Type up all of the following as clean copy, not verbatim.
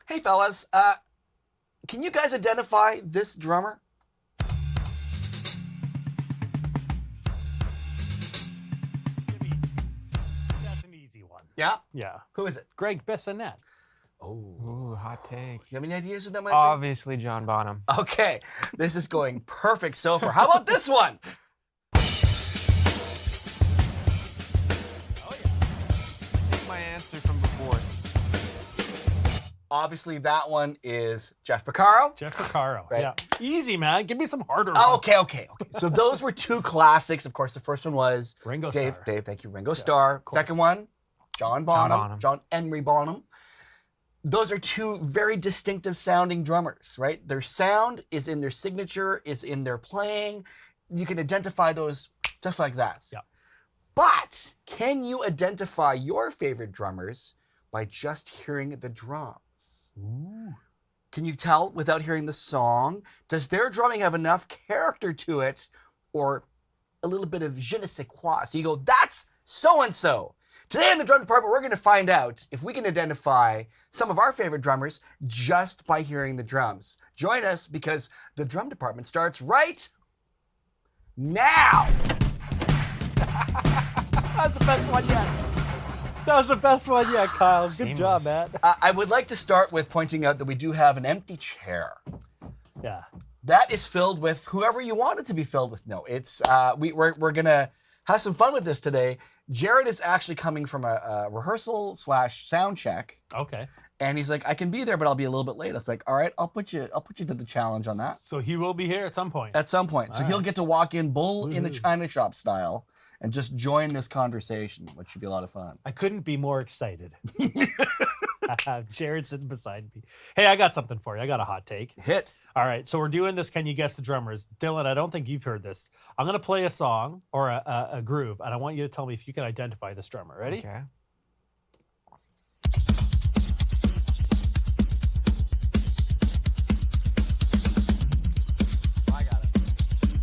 Hey, fellas, can you guys identify this drummer? That's an easy one. Yeah? Yeah. Who is it? Greg Bissonette. Oh. Ooh, hot take. You have any ideas who that might Obviously, John Bonham. be? Okay, this is going perfect so far. How about this one? Oh, yeah. Take my answer from before. Obviously, that one is Jeff Porcaro. Jeff Porcaro. Right. Yeah. Easy, man. Give me some harder Oh, ones. okay. So those were two classics. Of course, the first one was Ringo Dave. Starr. Dave, thank you. Ringo Starr. of course. Second one, John Bonham. Bonham. John Henry Bonham. Those are two very distinctive sounding drummers, right? Their sound is in their signature, is in their playing. You can identify those just like that. Yeah. But can you identify your favorite drummers by just hearing the drums? Ooh. Can you tell without hearing the song? Does their drumming have enough character to it or a little bit of je ne sais quoi? So you go, that's so-and-so. Today in the drum department, we're going to find out if we can identify some of our favorite drummers just by hearing the drums. Join us because the drum department starts right now. That's the best one yet. That was the best one yet, Kyle. Good Seamless. job, man. I would like to start with pointing out that we do have an empty chair. Yeah. That is filled with whoever you want it to be filled with. No, it's we're gonna have some fun with this today. Jared is actually coming from a rehearsal / sound check, Okay. and he's like, I can be there, but I'll be a little bit late. I was like, all right, I'll put you to the challenge on that So he will be here at some point. at some point. So All he'll right. get to walk in bull in a Woohoo. china shop style and just join this conversation, which should be a lot of fun. I couldn't be more excited. Jared sitting beside me. Hey, I got something for you. I got a hot take. Hit. All right, so we're doing this. Can you guess the drummers? Dylan, I don't think you've heard this. I'm going to play a song or a groove, and I want you to tell me if you can identify this drummer. Ready? Okay. I got it.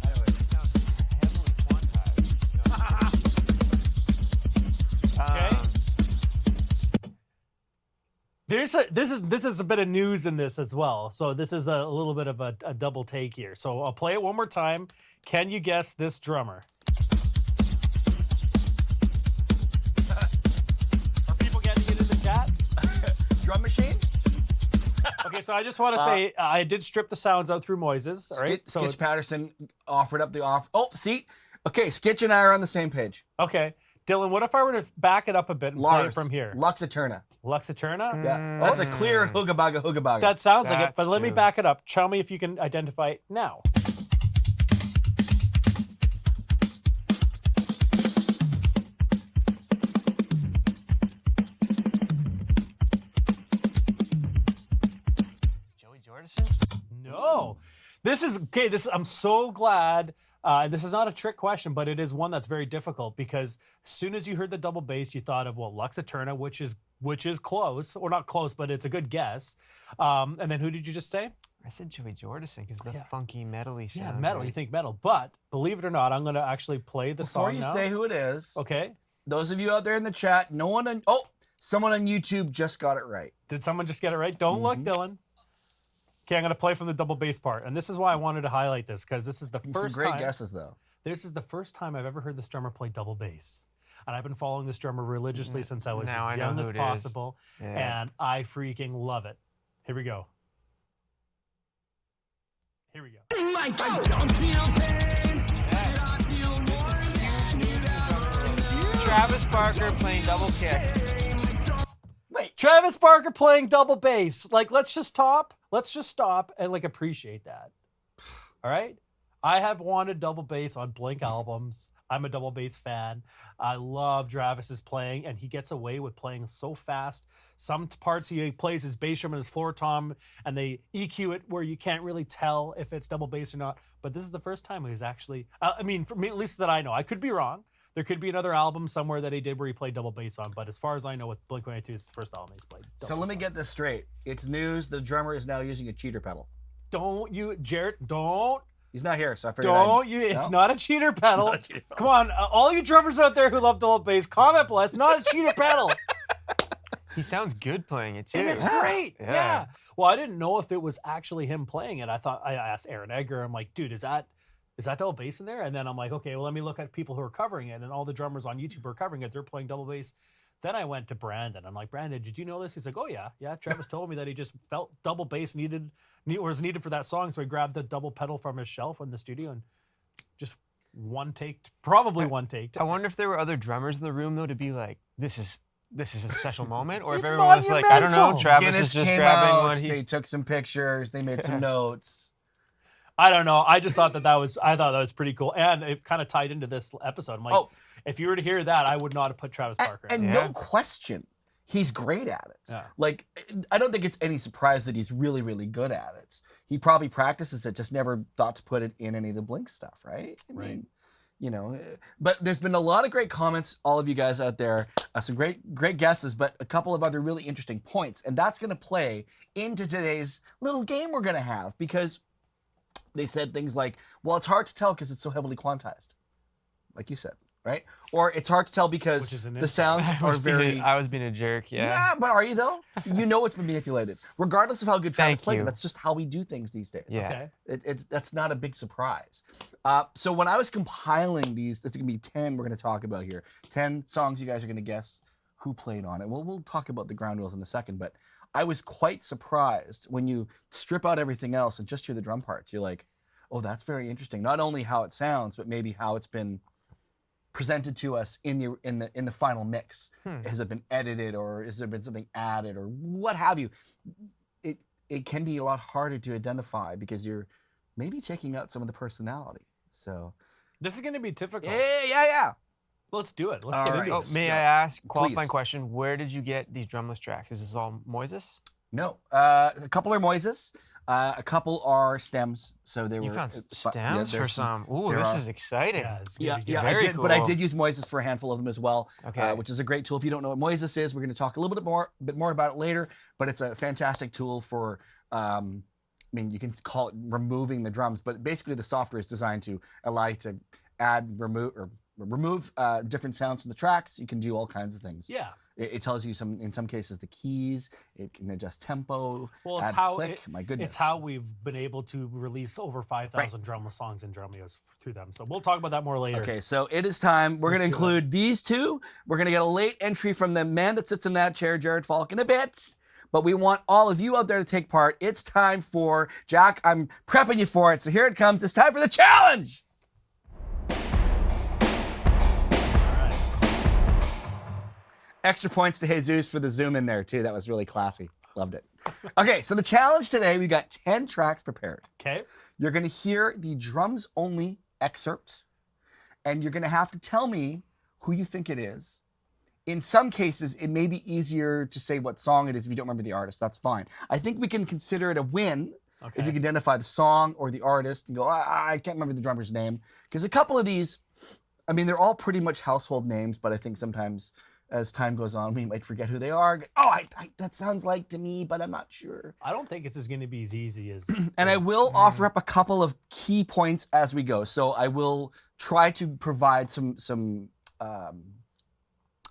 Anyway, it sounds heavily quantized. Okay. This is a bit of news in this as well. So this is a little bit of a double take here. So I'll play it one more time. Can you guess this drummer? Are people getting it in the chat? Drum machine. Okay, so I just want to say I did strip the sounds out through Moises. All right. Skitch Patterson offered up the offer. Oh, see. Okay, Skitch and I are on the same page. Okay, Dylan. What if I were to back it up a bit and play it Lars from here? Lux Eterna. Lux Eterna. Yeah, that's a clear hooga baga. That sounds like it, That's but let me true. back it up. Tell me if you can identify it now. Joey Jordison? No. This is okay. I'm so glad. This is not a trick question, but it is one that's very difficult because as soon as you heard the double bass, you thought of Lux Eterna, which is close, or not close, but it's a good guess. And then who did you just say? I said Joey Jordison because the Yeah. funky metally sound. Yeah, metal. right? You think metal, but believe it or not, I'm going to actually play the Before song you now. say who it is, Okay. those of you out there in the chat, someone on YouTube just got it right. Did someone just get it right? Don't look, Dylan. Okay, I'm going to play from the double bass part, and this is why I wanted to highlight this because this is the first Some great time. guesses though. This is the first time I've ever heard this drummer play double bass. And I've been following this drummer religiously since I was Now I as know young who as it is. possible. Yeah. And I freaking love it. Here we go. Here we go. Travis Barker playing double kick. Wait, Travis Barker playing double bass. Like, let's just stop and like appreciate that. All right? I have wanted double bass on Blink albums. I'm a double bass fan. I love Travis's playing, and he gets away with playing so fast. Some parts he plays his bass drum and his floor tom, and they EQ it where you can't really tell if it's double bass or not. But this is the first time he's actually, I mean, for me, at least that I know. I could be wrong. There could be another album somewhere that he did where he played double bass on, but as far as I know, with Blink-182, it's his first album he's played double so let bass me on. get this straight. It's news. The drummer is now using a cheater pedal. Don't you, Jared, don't. He's not here, so I figured. Don't you? It's No? not a cheater pedal. Not a cheater pedal. Come on, all you drummers out there who love double bass, comment below. It's not a cheater pedal. He sounds good playing it too. And it's Yeah. great. Yeah. Yeah. Well, I didn't know if it was actually him playing it. I asked Aaron Egger, I'm like, dude, is that double bass in there? And then I'm like, okay, well, let me look at people who are covering it. And all the drummers on YouTube are covering it. They're playing double bass. Then I went to Brandon. I'm like, Brandon, did you know this? He's like, oh, yeah. Yeah, Travis told me that he just felt double bass was needed for that song. So he grabbed the double pedal from his shelf in the studio and just probably one taked. I wonder if there were other drummers in the room though to be like, this is a special moment, or if It's everyone was like, I don't know, monumental. Travis Guinness is just came grabbing out, one. they took some pictures, they made some notes. I don't know. I just thought that was pretty cool. And it kind of tied into this episode. I'm like, if you were to hear that, I would not have put Travis Barker in. And Yeah. no question, he's great at it. Yeah. Like, I don't think it's any surprise that he's really, really good at it. He probably practices it, just never thought to put it in any of the Blink stuff, right? I Right. mean, you know, but there's been a lot of great comments, all of you guys out there, some great guesses, but a couple of other really interesting points. And that's going to play into today's little game we're going to have, because they said things like, well, it's hard to tell because it's so heavily quantized, like you said, right? Or it's hard to tell because Which is an the insult. sounds are very... I was being a jerk, yeah. But are you though? You know it's been manipulated. Regardless of how good Travis Thank played it, you. that's just how we do things these days. Yeah. Okay. That's not a big surprise. So when I was compiling these, there's gonna be 10 we're gonna talk about here. 10 songs you guys are gonna guess who played on it. Well, we'll talk about the ground rules in a second, but I was quite surprised when you strip out everything else and just hear the drum parts. You're like, oh, that's very interesting. Not only how it sounds, but maybe how it's been presented to us in the final mix. Has it been edited, or has there been something added, or what have you? It can be a lot harder to identify because you're maybe taking out some of the personality. So This is going to be difficult. yeah. Let's do it. Let's All get right. into Oh, it. may So, I ask, qualifying please. question, where did you get these drumless tracks? Is this all Moises? No, a couple are Moises, a couple are stems. So they You were found some yeah, stems for there's some. Ooh, there this are. is exciting. Yeah, it's gonna Yeah, be good. yeah, Very but I cool. did use Moises for a handful of them as well, Okay. which is a great tool. If you don't know what Moises is, we're going to talk a little bit more about it later. But it's a fantastic tool for, I mean, you can call it removing the drums, but basically the software is designed to allow you to add, remove different sounds from the tracks. You can do all kinds of things. Yeah. It tells you in some cases the keys. It can adjust tempo. Well, it's add how click. My goodness. It's how we've been able to release over 5,000 drumless songs and Drumeos through them. So we'll talk about that more later. Okay, so it is time. We're going to Let's do it. include these two. We're going to get a late entry from the man that sits in that chair, Jared Falk, in a bit. But we want all of you out there to take part. It's time for, Jack, I'm prepping you for it. So here it comes. It's time for the challenge. Extra points to Jesus for the zoom in there, too. That was really classy. Loved it. Okay, so the challenge today, we got 10 tracks prepared. Okay. You're going to hear the drums only excerpt, and you're going to have to tell me who you think it is. In some cases, it may be easier to say what song it is if you don't remember the artist. That's fine. I think we can consider it a win Okay. if you can identify the song or the artist and go, I can't remember the drummer's name. Because a couple of these, I mean, they're all pretty much household names, but I think sometimes as time goes on, we might forget who they are. Oh, that sounds like to me, but I'm not sure. I don't think it's going to be as easy as. And I will offer up a couple of key points as we go. So I will try to provide some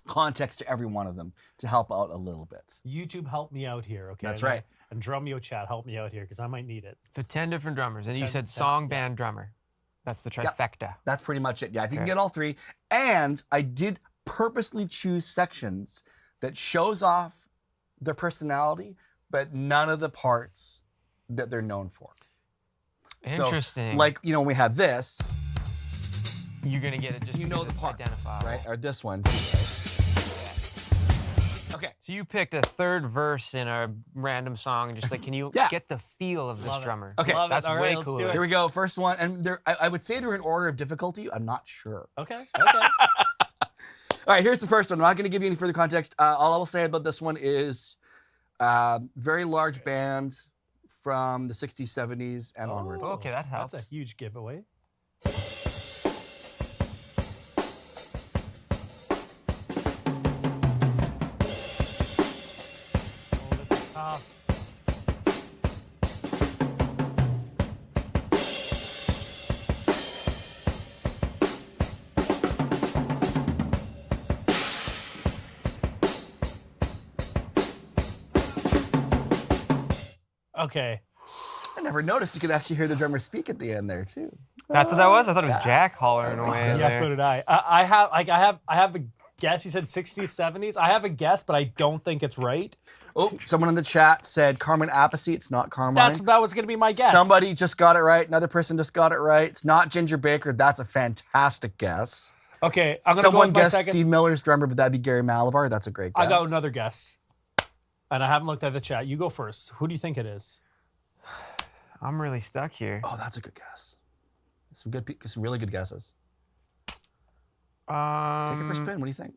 context to every one of them to help out a little bit. YouTube help me out here, okay? That's And right. And Drumeo chat help me out here because I might need it. So 10 different drummers. And you 10, said 10, song, yeah. band, drummer. That's the trifecta. That's pretty much it. Yeah, if you can Okay. get all three. And I did purposely choose sections that shows off their personality, but none of the parts that they're known for. Interesting. So, like, when we had this, You're going to get it just you know because the it's part, identifiable. right? Or this one. Okay. So you picked a third verse in a random song and just like, can you Yeah. get the feel of this Love it. drummer? Okay. Love it. That's All way right, let's do cooler. it. Here we go. First one. And I would say they're in order of difficulty. I'm not sure. Okay. Okay. All right, here's the first one. I'm not going to give you any further context. All I will say about this one is very large band from the 60s, 70s, and onward. Oh, Okay, that helps. That's a huge giveaway. Oh, this is tough. Okay. I never noticed you could actually hear the drummer speak at the end there too. That's what that was? I thought it was Jack hollering away. Yeah, there. so did I. I have a guess. He said 60s, 70s. I have a guess, but I don't think it's right. Oh, someone in the chat said Carmen Appice. It's not Carmine. That was gonna be my guess. Somebody just got it right. Another person just got it right. It's not Ginger Baker. That's a fantastic guess. Okay, I'm gonna Someone go with my guessed second. Steve Miller's drummer, but that'd be Gary Malabar. That's a great guess. I got another guess, and I haven't looked at the chat. You go first. Who do you think it is? I'm really stuck here. Oh, that's a good guess. Some really good guesses. Take it for a spin. What do you think?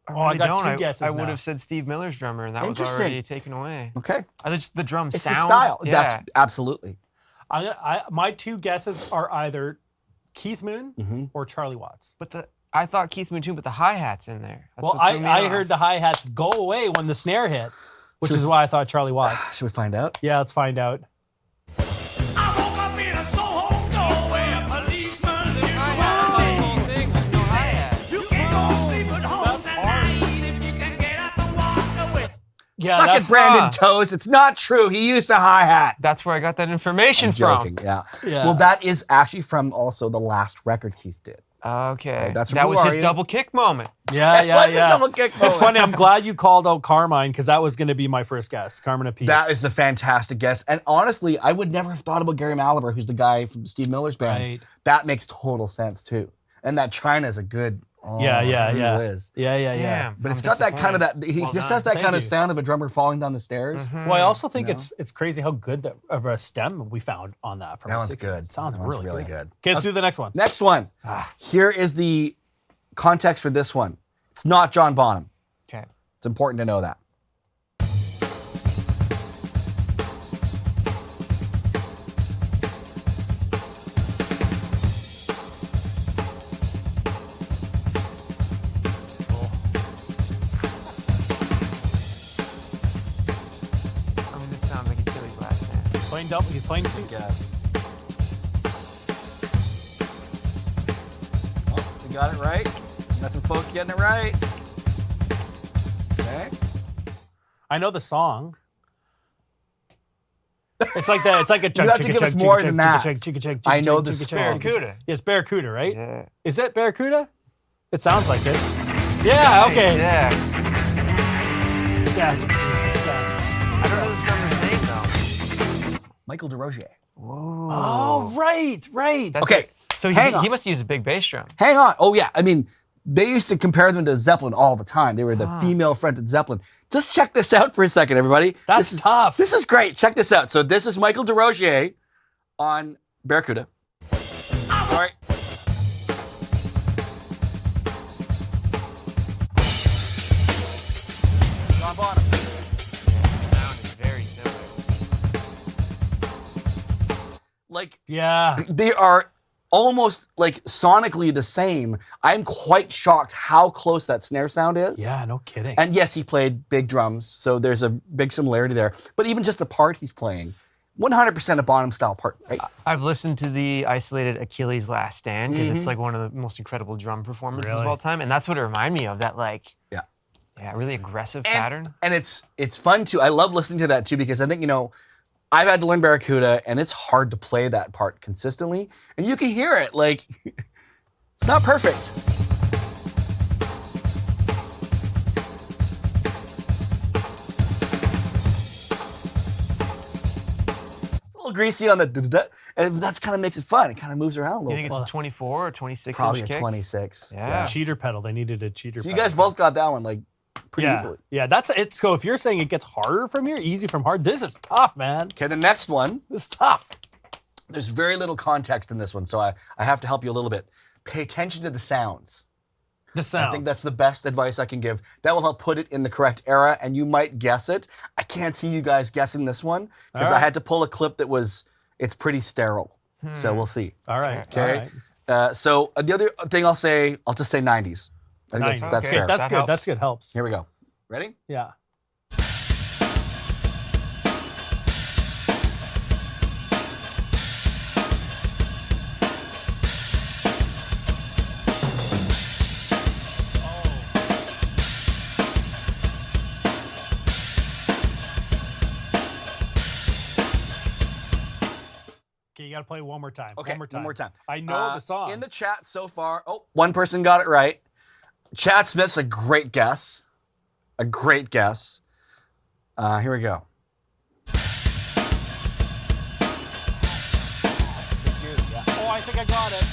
I got two guesses I now. would have said Steve Miller's drummer, and that was Interesting. already taken away. Okay. The drum It's sound. the style. Yeah. That's absolutely. My two guesses are either Keith Moon or Charlie Watts. But I thought Keith Moon too, but the hi-hat's in there. That's Well, what threw me I off. heard the hi-hats go away when the snare hit, which is why I thought Charlie Watts. Should we find out? Yeah, let's find out. I woke up in a Soho store where a policeman The whole thing was no hi-hat. You can't go sleep at home tonight if you can get up and walk away. Yeah, Suck that's it, Brandon Toast. It's not true. He used a hi-hat. That's where I got that information Joking, from. yeah. Yeah. Well, that is actually from also the last record Keith did. Okay. That's from that Who was Are his You? double kick moment. Yeah. What's his double kick It's moment? funny. I'm glad you called out Carmine because that was going to be my first guess. Carmine Appice. That is a fantastic guess. And honestly, I would never have thought about Gary Malabar, who's the guy from Steve Miller's band. Right. That makes total sense too. And that China's a good. Oh, Yeah. it really is. Yeah. Damn. But it's I'm got that kind of disappointed. he Well just done. has that Thank kind of you. sound of a drummer falling down the stairs. Well, I also think You know? it's crazy how good of a stem we found on that from That the one's 60s. good. Sounds That one's really, really good. good. Okay, let's do the next one. Next one. Here is the context for this one. It's not John Bonham. Okay. It's important to know that. I mean, this sounds like Achilles' last stand. Playing double. He's playing two. Guess. Oh, we got it right. Got some folks getting it right. Okay. I know the song. It's like that. It's like a You have to give us more than that. I know the song. Barracuda. It's Barracuda, right? Yeah. Is it Barracuda? It sounds like it. Yeah. Okay. Yeah. Yeah. I don't know this drummer's name though. Michael DeRozier. Whoa. Oh, right. That's Okay. it. So hang on. he must use a big bass drum. Hang on. Oh, yeah. I mean, they used to compare them to Zeppelin all the time. They were the female-fronted Zeppelin. Just check this out for a second, everybody. That's this is tough. This is great. Check this out. So this is Michael DeRozier on Barracuda. Sorry. John Bonham. The sound is very similar. Like, Yeah. they are almost like sonically the same. I'm quite shocked how close that snare sound is. Yeah. No kidding. And yes, he played big drums, so there's a big similarity there. But even just the part he's playing, 100% a Bonham style part, right? I've listened to the isolated Achilles' Last Stand because it's like one of the most incredible drum performances Really? of all time, and that's what it reminded me of. That like, Yeah. really aggressive pattern. And it's fun too. I love listening to that too because I think, I've had to learn Barracuda and it's hard to play that part consistently. And you can hear it, like, it's not perfect. It's a little greasy on the da-da-da, and that's kind of makes it fun. It kind of moves around a You little think bit. it's a 24 or 26 Probably inch a kick? 26. Yeah. Cheater pedal. They needed a cheater So you pedal. guys both got that one like pretty Yeah. easily. Yeah. That's it. So if you're saying it gets harder from here, easy from hard, this is tough, man. Okay, the next one. This is tough. There's very little context in this one, so I have to help you a little bit. Pay attention to the sounds. The sounds. I think that's the best advice I can give. That will help put it in the correct era, and you might guess it. I can't see you guys guessing this one because I right. had to pull a clip that it's pretty sterile. So we'll see. all right. Okay. All right. So the other thing I'll just say 90s. I think Nice. that's Okay. fair. That's That good. helps. That's good. Helps. Here we go. Ready? Yeah. got to play it one more time. Okay, one more time. one more time. I know the song. In the chat so far, one person got it right. Chad Smith's a great guess. A great guess. Here we go. Oh, I think I got it.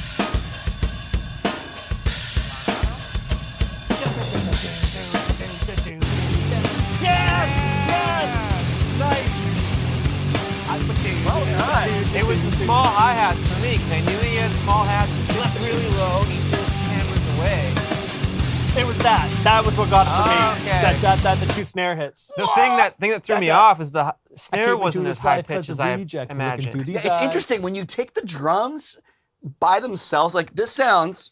Yes! Yes! Nice! It was the small hi-hats for me, because I knew he had small hats. He slept really low. He just hammered away. It was that. That was what got it for me. Okay. The two snare hits. The thing that threw me off is the snare wasn't as high pitched as I imagined. imagined. Yeah, it's interesting when you take the drums by themselves, like this sounds.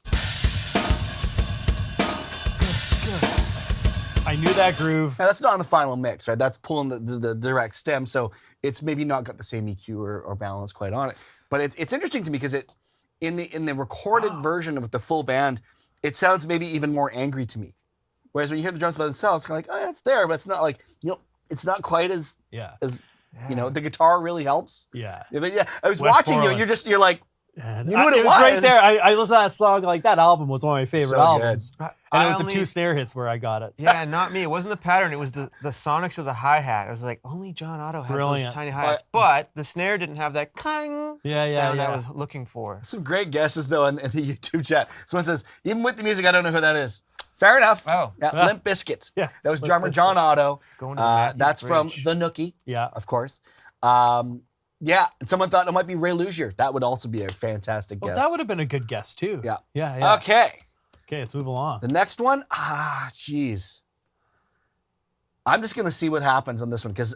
I knew that groove. Now that's not on the final mix, right? That's pulling the direct stem, so it's maybe not got the same EQ or balance quite on it. But it's interesting to me because in the recorded version of the full band, it sounds maybe even more angry to me. Whereas when you hear the drums by themselves, it's kind of like, oh, it's there, but it's not like, it's not quite as the guitar really helps. Yeah. But yeah, I was Westmoreland. watching you. You're like, And you knew what it was right was. there. I listened to that song. Like, that album was one of my favorite So good. albums. And it was the two snare hits where I got it. Yeah, not me. It wasn't the pattern. It was the sonics of the hi-hat. I was like, only John Otto had Brilliant. those tiny hi-hats. But the snare didn't have that sound I was looking for. Some great guesses though in the YouTube chat. Someone says, even with the music, I don't know who that is. Fair enough. Oh. Yeah, Limp Bizkit. Yeah, That was Limp drummer Bizkit. John Otto. Going to Matthew's That's from Bridge. The Nookie, Yeah. of course. Yeah, and someone thought it might be Ray Luzier. That would also be a fantastic Well, guess. that would have been a good guess, too. Yeah. Yeah. Okay. Okay, let's move along. The next one, jeez. I'm just gonna see what happens on this one because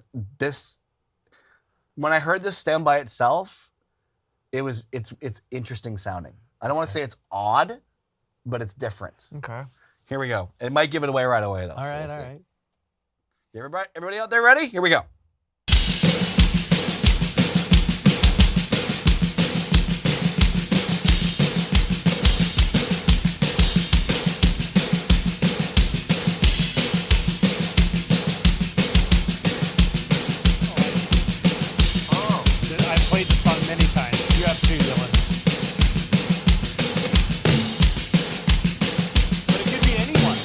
when I heard this stem by itself, it's interesting sounding. I don't want to say it's odd, but it's different. Okay. Here we go. It might give it away right away though. All so right, we'll all see. right. Everybody out there ready? Here we go. I've played this song many times. You have too, Dylan. But it could be anyone.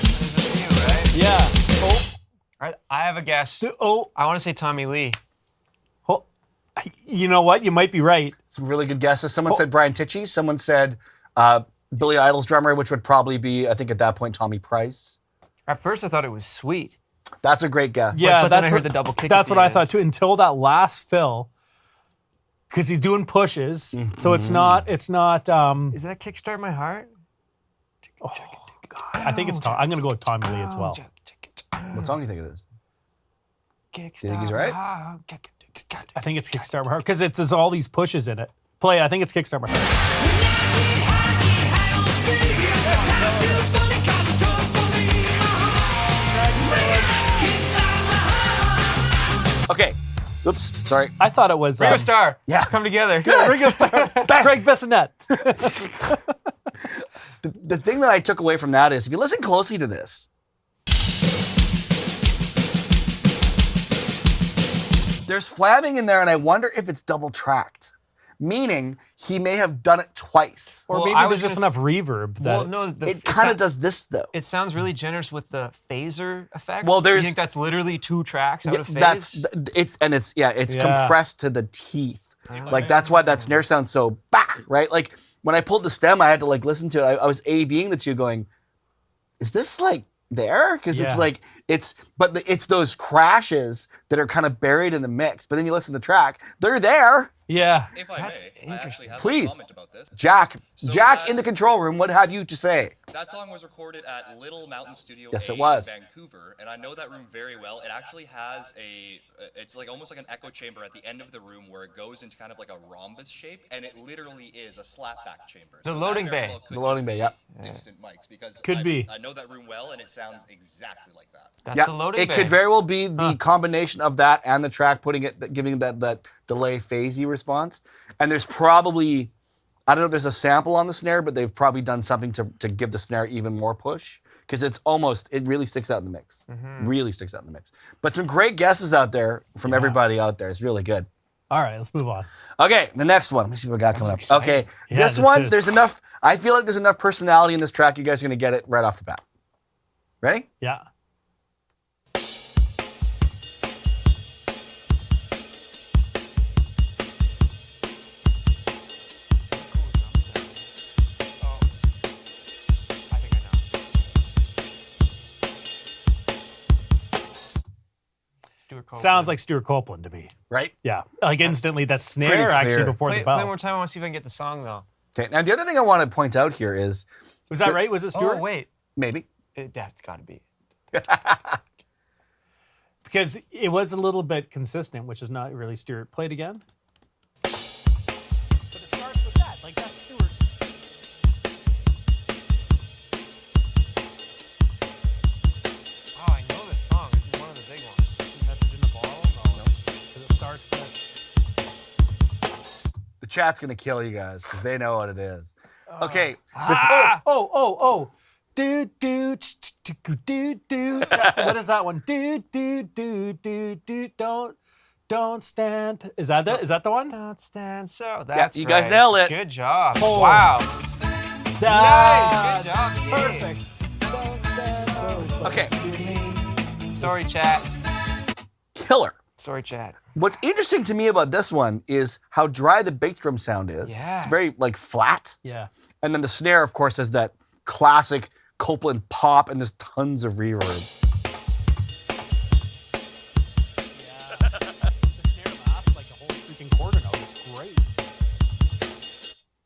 Yeah. I have a guess. Oh. I want to say Tommy Lee. Oh. You know what? You might be right. Some really good guesses. Someone said Brian Tichy. Someone said Billy Idol's drummer, which would probably be, I think at that point, Tommy Price. At first, I thought it was Sweet. That's a great guess. Yeah, but then that's I heard what, the double kick That's at what the I thought end. too. Until that last fill, because he's doing pushes, so it's not. Is that Kickstart My Heart? God, I think it's Tom. I'm gonna go with Tommy Lee as well. What song do you think it is? Kickstart Do you think he's right? I think it's Kickstart My Heart because there's all these pushes in it. Play. I think it's Kickstart My Heart. Okay. Oops. Sorry. I thought it was Ringo Starr. Yeah. Come together. Ringo Starr. Craig Bissonette. The thing that I took away from that is if you listen closely to this, there's flamming in there, and I wonder if it's double tracked. Meaning he may have done it twice. Or Well, maybe I there's was just gonna enough reverb that Well, no, It kind of does this though. It sounds really generous with the phaser effect. Well, there's- You think that's literally 2 tracks out of phase? It's Yeah. compressed to the teeth. Like that's why that snare sounds so right? Like when I pulled the stem, I had to like listen to it. I was A-Bing the two going, is this like there? Because Yeah. it's like it's those crashes that are kind of buried in the mix. But then you listen to the track, they're there. yeah. If I may, I actually have Please. a comment about this. Jack So in the control room, what have you to say? That song was recorded at Little Mountain Studio Yes, A it was. in Vancouver, and I know that room very well. It actually has it's like almost like an echo chamber at the end of the room where it goes into kind of like a rhombus shape, and it literally is a slapback chamber. The So that loading very bay. well could The loading just bay, be yep. Distant mics because Could be. I know that room well, and it sounds exactly like that. That's the loading it bay. could very well be the combination of that and the track giving that delay phasey response. And there's probably, I don't know if there's a sample on the snare, but they've probably done something to give the snare even more push because it really sticks out in the mix. Really sticks out in the mix. But some great guesses out there from everybody out there. It's really good. All right, let's move on. Okay, the next one. Let me see what we got coming up. Okay, Yeah, this this one, is- there's enough. I feel like there's enough personality in this track. You guys are going to get it right off the bat. Ready? Yeah. I think I know. Stuart Copeland. Sounds like Stuart Copeland to me. Right? Yeah. Like instantly, that Pretty snare actually clear. before Play, the play bell. one more time. I want to see if I can get the song though. Okay, now the other thing I want to point out here is Was that right? Was it Stuart? Oh wait, maybe. that's got to be. Because it was a little bit consistent, which is not really Stuart. Play it again. But it starts with that. Like that's Stuart. Oh, I know this song. This is one of the big ones. Message in the bottle? No. Because it starts with. The chat's going to kill you guys because they know what it is. Okay, Oh. Do do do do. What is that one? Do do do do do. Don't stand. Is that it? Is that the one? Don't stand so. That's you guys right. nailed it. Good job. Oh. Wow. Nice. Good job. Yay. Perfect. Don't stand so close Okay. to me. Sorry, chat. killer. Sorry, chat. What's interesting to me about this one is how dry the bass drum sound is. Yeah. It's very like flat. Yeah. And then the snare, of course, has that classic Copeland pop and there's tons of reverb. Yeah. The snare lasts like the whole freaking quarter note. It's great.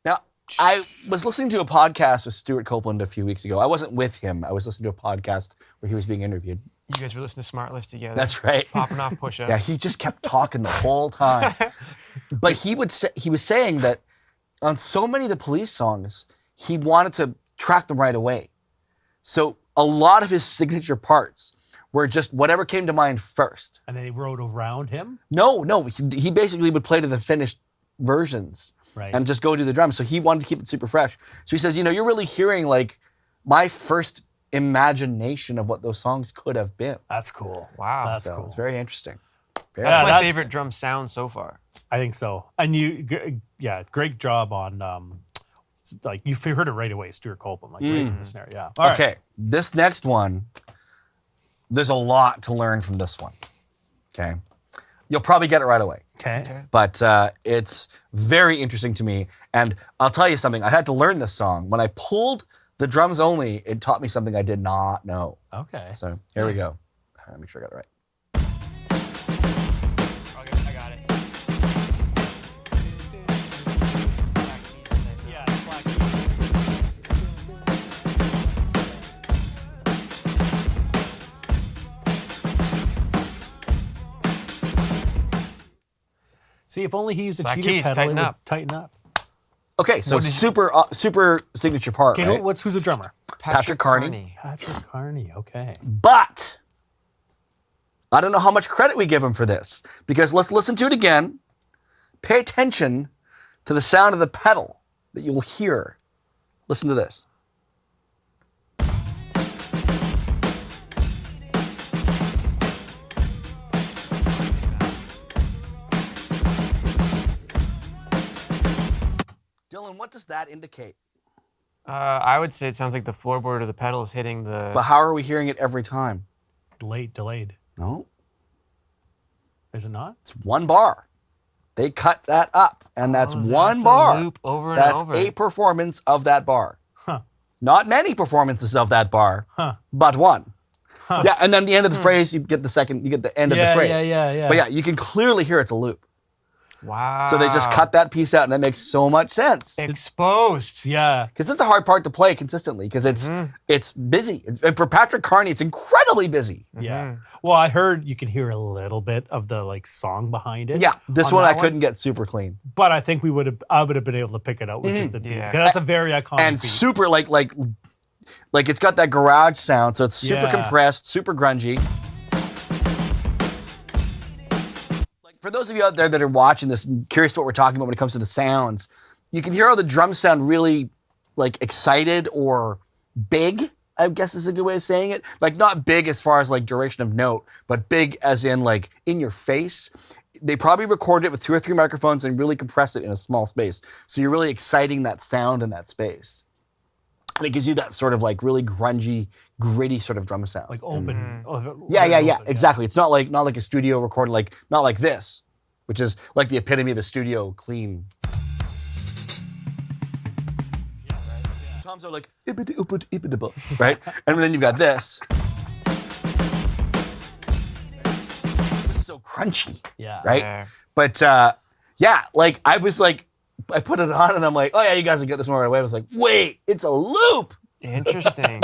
Now, I was listening to a podcast with Stuart Copeland a few weeks ago. I wasn't with him. I was listening to a podcast where he was being interviewed. You guys were listening to Smart List together. That's right. Popping off push-ups. Yeah, he just kept talking the whole time. But he was saying that on so many of the Police songs, he wanted to track them right away. So a lot of his signature parts were just whatever came to mind first. And they wrote around him. No, he basically would play to the finished versions Right. and just go do the drums. So he wanted to keep it super fresh. So he says, you're really hearing like my first imagination of what those songs could have been. That's cool. Wow. That's So cool. it's very interesting. Very Yeah, That's my that's- favorite drum sound so far. I think so. And great job on like you heard it right away, Stuart Copeland, like right from the snare. Yeah. All right. Okay, this next one, there's a lot to learn from this one. Okay, you'll probably get it right away, Okay. but it's very interesting to me. And I'll tell you something. I had to learn this song when I pulled the drums only. It taught me something I did not know. Okay. So here we go. Make sure I got it right. Okay, I got it. Yeah. it's black keys. See, if only he used a Black cheater keys, pedal, tighten it would up. tighten up. Okay, so super signature part, Okay, right? who's the drummer? Patrick Carney. Patrick Carney. Okay. But I don't know how much credit we give him for this because let's listen to it again. Pay attention to the sound of the pedal that you'll hear. Listen to this. Dylan, what does that indicate? I would say it sounds like the floorboard of the pedal is hitting the. But how are we hearing it every time? Delayed. No, Is it not? it's one bar. They cut that up, and that's one that's a bar. loop over and That's over. a performance of that bar. Huh. Not many performances of that bar, but one. Yeah, and then the end of the phrase, you get the end of the phrase. Yeah. But yeah, you can clearly hear it's a loop. Wow. So they just cut that piece out, and that makes so much sense. Exposed. Yeah. Because it's a hard part to play consistently, because it's busy. And for Patrick Carney, it's incredibly busy. Yeah. Well, I heard you can hear a little bit of the like song behind it. Yeah, this on one I that couldn't get super clean. But I think I would have been able to pick it out with just the beat. Yeah. 'Cause that's a very iconic And beat. super like it's got that garage sound, so it's super Yeah. compressed, super grungy. Like for those of you out there that are watching this and curious what we're talking about when it comes to the sounds, you can hear how the drums sound really like excited or big I guess is a good way of saying it. Like not big as far as like duration of note, but big as in like in your face. They probably recorded it with 2 or 3 microphones and really compressed it in a small space. So you're really exciting that sound in that space. And it gives you that sort of like really grungy, gritty sort of drum sound. Like open. Yeah, exactly. It's not like a studio recording, like not like this, which is like the epitome of a studio clean. Tom's all like right, and then you've got this. This is so crunchy. Yeah. Right. Yeah. But yeah, like I was like, I put it on and I'm like, oh yeah, you guys will get this one right away. I was like, wait, it's a loop. Interesting.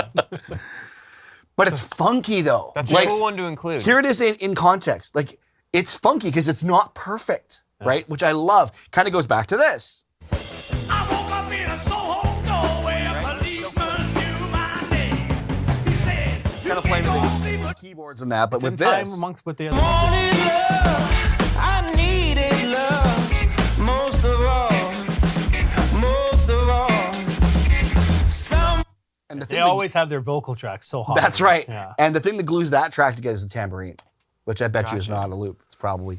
But it's funky though. That's like, a cool one to include. Here it is in context. Like it's funky because it's not perfect, right? Which I love. Kind of goes back to this. I woke up in a Soho store where a policeman knew my name. He said, Kind of playing with the keyboards and that, but It's with in time this. amongst with the other. I needed love most of all. And the They thing that- always have their vocal tracks so hot. That's right. Yeah. And the thing that glues that track together is the tambourine, which I bet you is Gotcha. not a loop. It's probably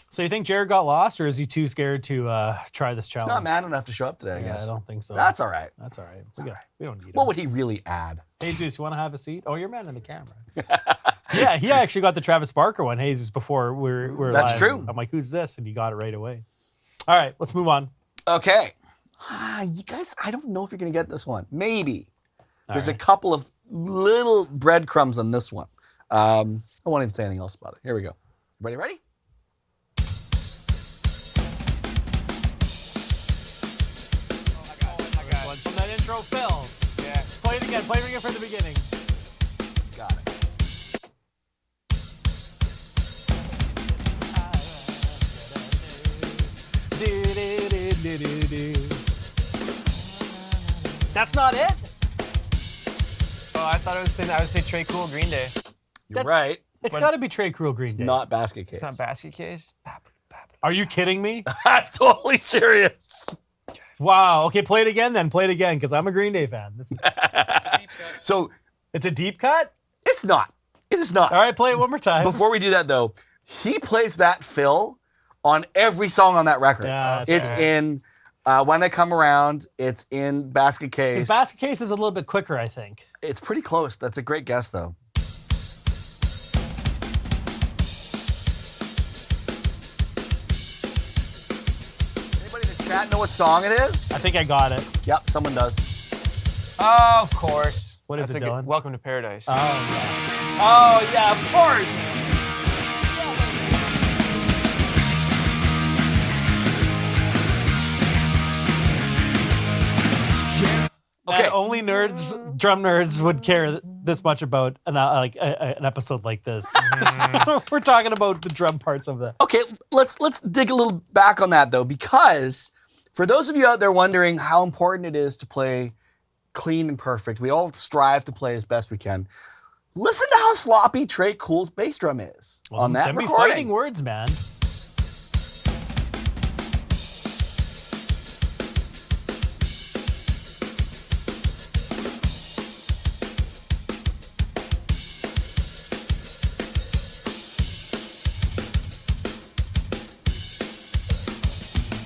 So you think Jared got lost, or is he too scared to try this challenge? not man enough to show up today, I Yeah, guess. I don't think so. That's all right. That's all right. We don't need What him. would he really add? Jesus, you want to have a seat? Oh, you're man in the camera. Yeah, he actually got the Travis Barker one, Jesus, before we're That's live. true. I'm like, who's this? And he got it right away. All right, let's move on. Okay. You guys, I don't know if you're going to get this one. Maybe. There's a right. couple of little breadcrumbs on this one. I won't even say anything else about it. Here we go. Everybody ready? One from that intro, Phil. Yeah. Play it again. Play it again from the beginning. Got it. That's not it? Oh, I thought I would say Trey Cool Green Day. You're That- right. It's got to be Trey Cruel Green Day. Not basket case. It's not Basket Case. Are you kidding me? I'm totally serious. Wow. Okay, play it again then. Play it again because I'm a Green Day fan. So It's a deep cut? it's not. It is not. All right, play it one more time. Before we do that, though, he plays that fill on every song on that record. Yeah, that's it's right. in When I Come Around. It's in Basket Case. His basket case is a little bit quicker, I think. It's pretty close. That's a great guess, though. Anybody in the chat know what song it is? I think I got it. Yep, someone does. Oh, of course. What is That's it, a good- Dylan? Welcome to Paradise. Oh, yeah. Oh, yeah, of course. Okay. And only nerds, drum nerds, would care this much about an episode like this. We're talking about the drum parts of that. Okay, let's dig a little back on that though, because for those of you out there wondering how important it is to play clean and perfect, we all strive to play as best we can. Listen to how sloppy Trey Cool's bass drum is on that Them be recording. fighting words, man.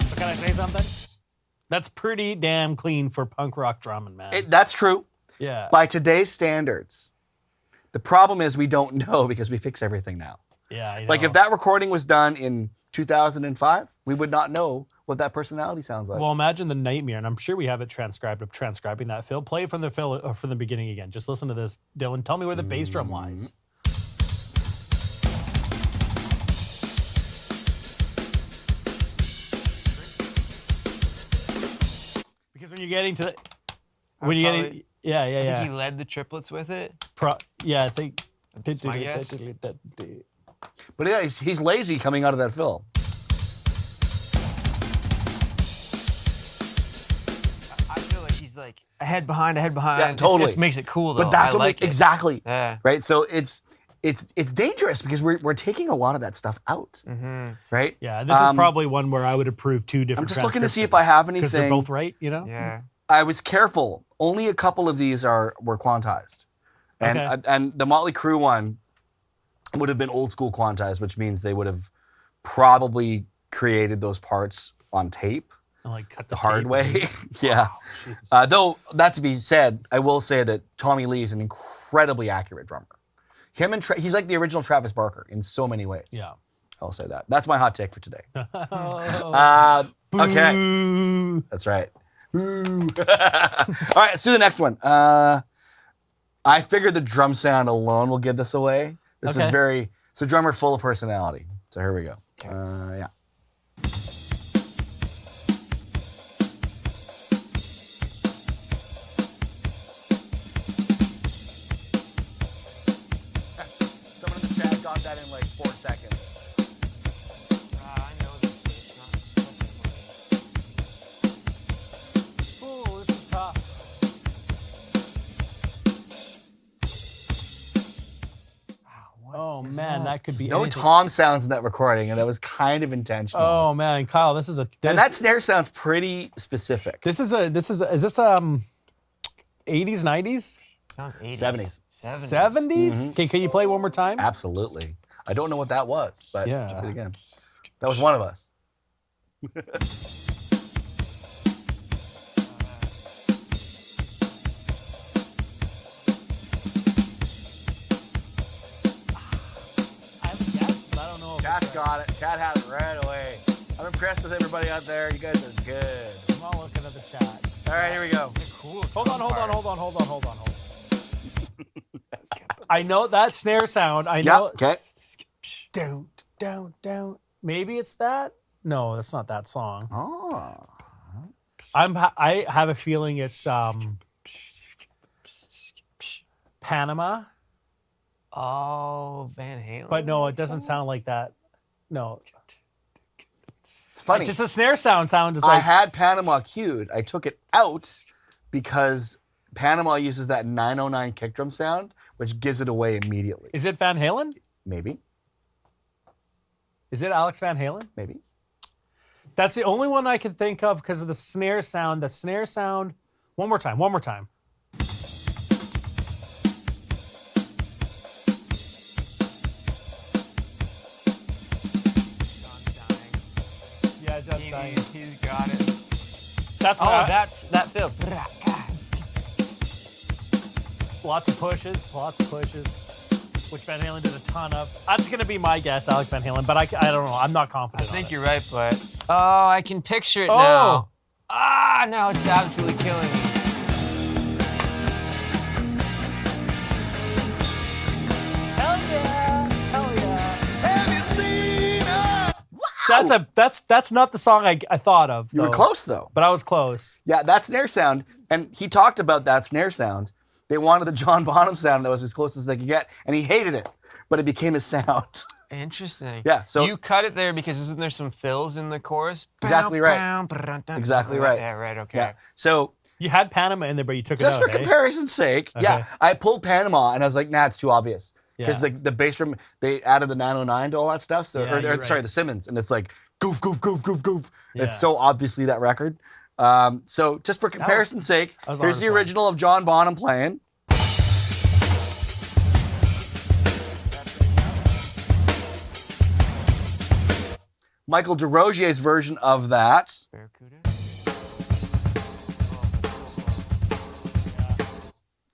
So can I say something? That's pretty damn clean for punk rock drumming, man. That's true. Yeah. By today's standards. The problem is we don't know because we fix everything now. Yeah, I know. Like if that recording was done in 2005, we would not know what that personality sounds like. Well, imagine the nightmare, and I'm sure we have it transcribed of transcribing that, Phil. Play it from the Phil from the beginning again. Just listen to this, Dylan. Tell me where the bass drum lies. Because when you're getting to, when you're getting, probably- yeah, I think he yeah. led the triplets with it. Yeah, I think. That's my guess. But yeah, he's lazy coming out of that fill. I feel like he's like ahead behind. Yeah, totally. It makes it cool though. But that's I what like it. exactly. Yeah. Right? So it's dangerous because we're taking a lot of that stuff out. Right? Yeah, this is probably one where I would approve two different. just looking to see if I have because they're anything- both right. You know. Yeah. I was careful. Only a couple of these were quantized. And Okay. and the Motley Crue one would have been old school quantized, which means they would have probably created those parts on tape And like cut the the hard tape way. and- Yeah. Jeez. Though that to be said, I will say that Tommy Lee is an incredibly accurate drummer. Him and he's like the original Travis Barker in so many ways. Yeah. I'll say that. That's my hot take for today. Okay, Boo. that's right. All right, let's do the next one. I figured the drum sound alone will give this away. This Okay. it's a drummer full of personality. So here we go. Yeah. Someone in the chat got that in like 4 seconds. I know this, but it's not something for me. Ooh, this is tough. Oh man, that could be No anything. tom sounds in that recording, and that was kind of intentional. Oh man, Kyle, this is a And that snare sounds pretty specific. is this 80s, 90s, Sounds 80s. 70s. 70s? Okay, can you play one more time? Absolutely. I don't know what that was, but Yeah. let's do it again. That was one of us. I have a guess, but I don't know. If Chad got it. Chad had it right away. I'm impressed with everybody out there. You guys are good. I'm not looking at the chat. All right, here we go. Cool. Hold on. I know that snare sound. I Yep. know. Okay. Don't. Maybe it's that. No, that's not that song. Oh. I have a feeling it's Panama, Oh, Van Halen. but no, it doesn't sound like that. No, It's funny. it's just the snare sound is I like had Panama queued. I took it out because Panama uses that 909 kick drum sound, which gives it away immediately. Is it Van Halen? Maybe. Is it Alex Van Halen? Maybe. That's the only one I can think of because of the snare sound. The snare sound. One more time. Yeah, just dying. He's got it. That's Oh, what that feel. lots of pushes, which Van Halen did a ton of. That's gonna be my guess, Alex Van Halen, but I don't know. I'm not I confident. think on you're right, but I can picture it Oh. now. Now it's absolutely killing me. Hell yeah! Have you seen her? That's not the song I thought of. You were though. close, though. but I was close. Yeah, that snare sound, and he talked about that snare sound. They wanted the John Bonham sound that was as close as they could get, and he hated it, but it became his sound. Interesting. Yeah, so- you cut it there because isn't there some fills in the chorus? Exactly right. Exactly right. Yeah, right. Okay. Yeah. So You had Panama in there, but you took just it out. for comparison's sake, yeah, Okay. I pulled Panama, and I was like, nah, it's too obvious. Because Yeah. the bass drum, they added the 909 to all that stuff. So, Yeah, or you're sorry, right. the Simmons, and it's like goof, goof, goof, goof, goof. Yeah. It's so obviously that record. So just for comparison's sake, that was here's the honest one. original of John Bonham playing. Michael DeRogier's version of that. Barracuda.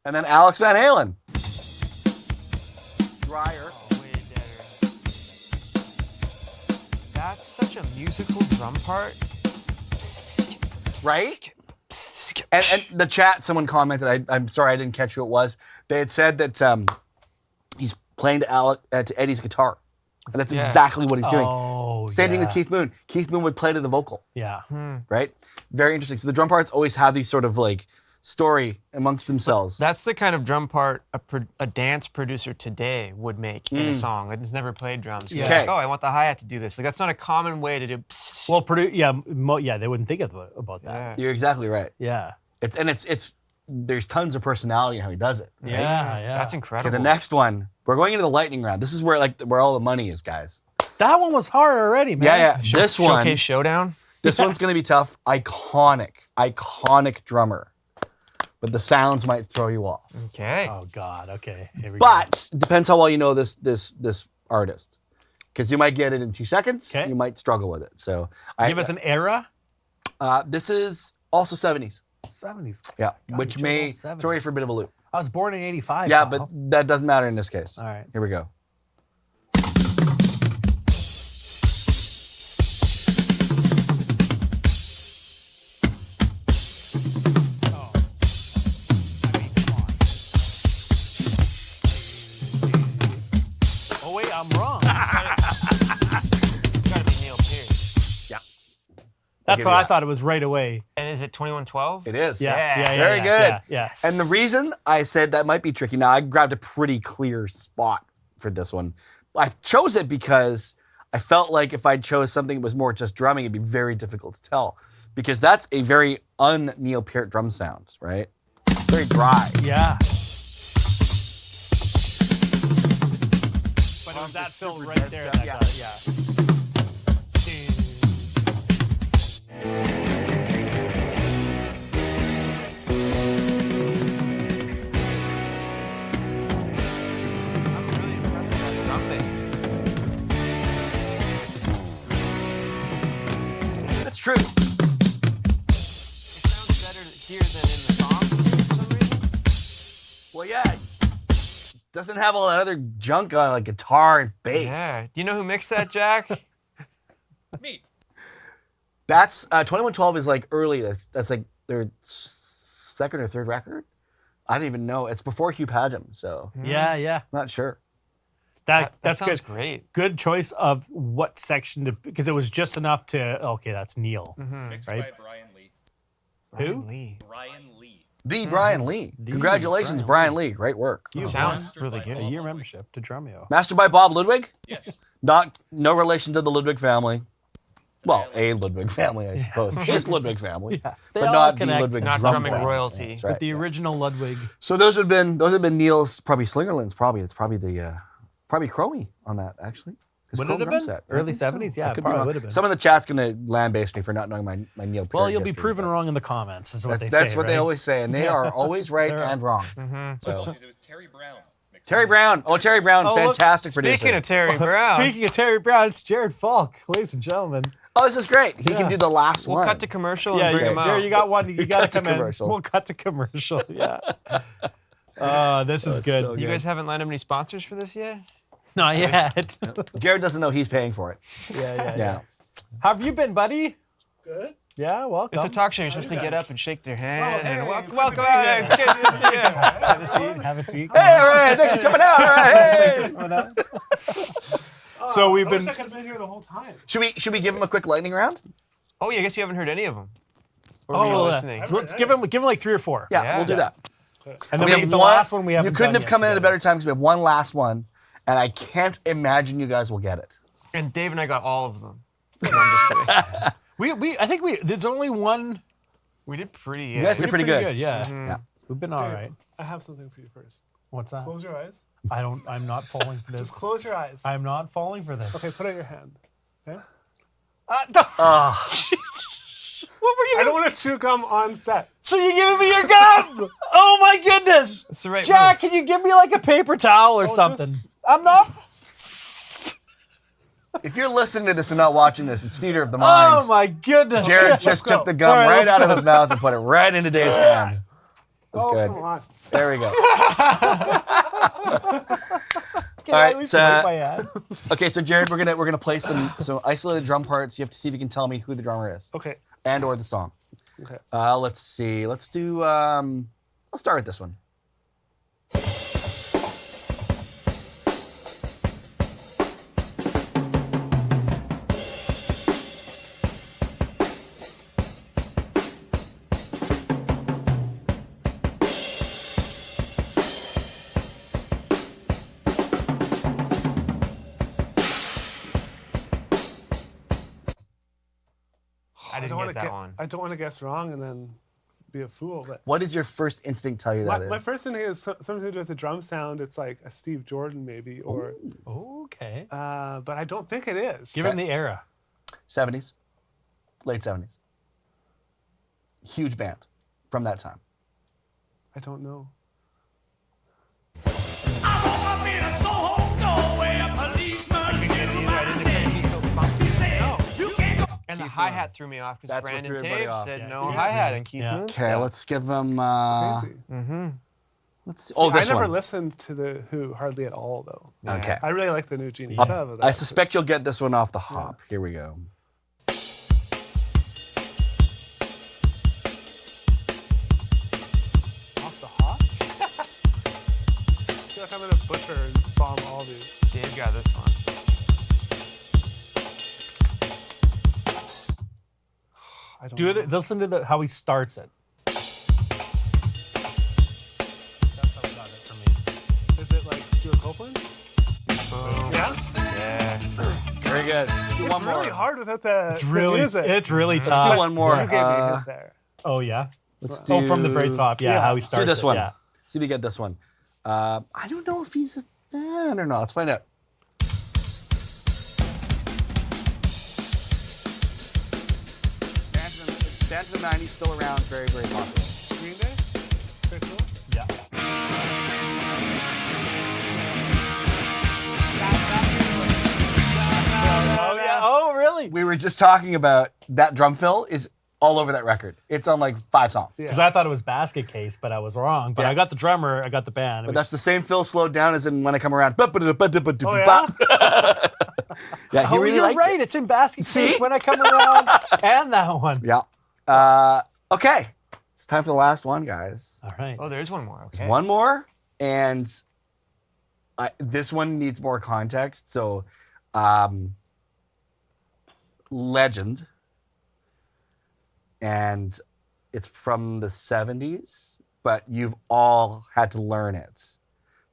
And then Alex Van Halen. Dryer. Way better. That's such a musical drum part. Right? And the chat, someone commented, I'm sorry I didn't catch who it was. They had said that he's playing to Eddie's guitar. And that's Yeah. exactly what he's doing. Oh, Same thing yeah. with Keith Moon. Keith Moon would play to the vocal, Yeah. right? Very interesting. So the drum parts always have these sort of like story amongst themselves. That's the kind of drum part a dance producer today would make in a song. It's never played drums. Yeah. They're like, oh, I want the hi-hat to do this. Like that's not a common way to do. Well, they wouldn't think about that. Yeah. You're exactly right. Yeah. It's there's tons of personality in how he does it. Right? Yeah. That's Okay, incredible. the next one, we're going into the lightning round. This is where all the money is, guys. That one was hard already, man. Yeah. This one, Showcase Showdown. this one's gonna be tough. Iconic drummer. but the sounds might throw you off. Okay. Oh God. Okay. Here we But it depends how well you know this artist, because you might get it in 2 seconds. Okay. You might struggle with it. So go. Give us an era. this is also 70s. 70s. Yeah, God, which you chose may all 70s. throw you for a bit of a loop. I was born in '85. Yeah, Kyle. but that doesn't matter in this case. All right. Here we go. Oh wait, I'm wrong. It's gotta be Neil Peart. That's give what you I that. thought it was right away. And is it 2112? It is. Yeah. Very good. Yes. And the reason I said that might be tricky, now I grabbed a pretty clear spot for this one. I chose it because I felt like if I chose something that was more just drumming, it'd be very difficult to tell. Because that's a very un-Neil Peart drum sound, right? Very dry. Yeah. But it was that fill right there that got it. Yeah. I'm really impressed with that drum bass. That's true. It sounds better here than in the song for some reason. Well, yeah. Doesn't have all that other junk on, like guitar and bass. Yeah. Do you know who mixed that, Jack? Me. That's 2112 is like early. That's like their second or third record. I don't even know. It's before Hugh Padgham, so Yeah. I'm not sure. That's sounds good. great. Good choice of what section to, because it was just enough to. Okay, that's Neil. Mixed Right. by Brian Lee. Who? Lee. Brian Lee. The Brian Lee. Congratulations, Brian Lee. Great work. Sounds really A good. year membership to Drumeo. Mastered by Bob Ludwig. Yes. No relation to the Ludwig family. Well, a Ludwig family, I suppose. It's Ludwig family, They but all not the connect. Ludwig Not drum drumming family. royalty. That's With right. the original Ludwig. So those have been Neil's, probably Slingerland's. It's probably the probably Chromie on that actually. His Would Chrome it have drum been? set. I Early think so. 70s? Yeah, I could be probably wrong. would have been. Some of the chat's gonna lambaste me for not knowing my Neil Peart. Well, you'll be history, proven but wrong in the comments, is what they say. That's what they right? always say, and they are always right and wrong. Apologies, it was Terry Brown. mixed Terry it. Brown. Oh, Terry Brown, look, fantastic producer. Speaking of Terry Brown, Speaking of Terry Brown, it's Jared Falk, ladies and gentlemen. Oh, this is great. He can do the last we'll one. cut to commercial Yeah, and bring him Jared, out. you got one. You got cut to to come in. commercial. We'll cut to commercial. Yeah. This is good. so You guys haven't lined up any sponsors for this yet? Not yet. Jared doesn't know he's paying for it. Yeah. How have you been, buddy? Good. Yeah, welcome. It's a talk show. You're supposed to get up and shake their hand. hey, and it's welcome. good to be here. It's good to see you. Have a seat. Have a seat. Hey, all right, thanks for coming out. All right, hey. So we've I been. wish I could have been here the whole time. Should we give him a quick lightning round? Oh, yeah, I guess you haven't heard any of them. Or were you listening? Let's give him like 3 or 4. Yeah, we'll do that. And then We have the one- last one we haven't You couldn't done have yet come in at a together. better time because we have one last one, and I can't imagine you guys will get it. And Dave and I got all of them. No, I'm just kidding. I think there's only one. We did pretty. You guys did pretty good. Yeah. Yeah. We've been all Dave, right. I have something for you first. What's that? Close your eyes. I'm not falling for this. Just close your eyes. I'm not falling for this. Okay, put out your hand. Okay? What were you I don't want to chew gum on set. So you're giving me your gum? Oh my goodness! That's the right Jack, move. can you give me like a paper towel or something? just- I'm not. If you're listening to this and not watching this, it's theater of the mind. Oh my goodness! Jared just took the gum All right, right let's out of go. his mouth and put it right into Dave's hand. That's Oh, good. come on. There we go. Can All I right, at least so- wipe my hand? Okay, so Jared, we're gonna play some isolated drum parts. You have to see if you can tell me who the drummer is Okay. and or the song. Okay. Let's see. Let's do. I'll start with this one. I didn't wanna get that one. I don't want to guess wrong and then be a fool. But What does your first instinct tell you that is? my first thing is something to do with the drum sound. It's like a Steve Jordan maybe, or Okay. but I don't think it is. Give him the era. 70s, late 70s. Huge band from that time. I don't know. I woke up in a Soho doorway, a policeman knew my I didn't name. think it'd be so funky. He said, you can't go. And the hi-hat threw me off because That's what Brandon threw everybody Taves off. said Yeah. no Yeah. hi-hat and Keith Yeah. Moon Okay, stuff. let's give them. Crazy. Let's see. See, Oh, this I never one. listened to the Who hardly at all, though. Okay. I really like the new Genie I'll- Sub. I suspect you'll get this one off the hop. Here we go. Off the hop? I feel like I'm gonna butcher and bomb all these. Dave got this one. I don't Do know. it. Listen to how he starts it. That's how he got it for me. Is it like Stuart Copeland? Yeah? Yeah. Very good. Do one It's more. really hard without the It's really, music. it's really Let's tough. do one more. You gave me a hint there. Oh yeah. Let's Oh, from the do- very top. Yeah, Yeah. how he Let's starts. do this it, one. Yeah. See if you get this one. I don't know if he's a fan or not. Let's find out. Band to the 90s, still around, very, very popular. Green Day? Pretty cool. Yeah. Oh yeah. Oh really? We were just talking about that drum fill is all over that record. It's on like 5 songs. Because I thought it was Basket Case, but I was wrong. But Yeah. I got the drummer. I got the band. It But was- that's the same fill slowed down as in When I Come Around. Oh, Yeah, he oh, really you're liked right. it. It's in Basket See? Case when I come around, and that one. Yeah. Okay. It's time for the last one, guys. All right. Oh, there's one more. Okay. One more, and this one needs more context. So, legend, and it's from the 70s, but you've all had to learn it.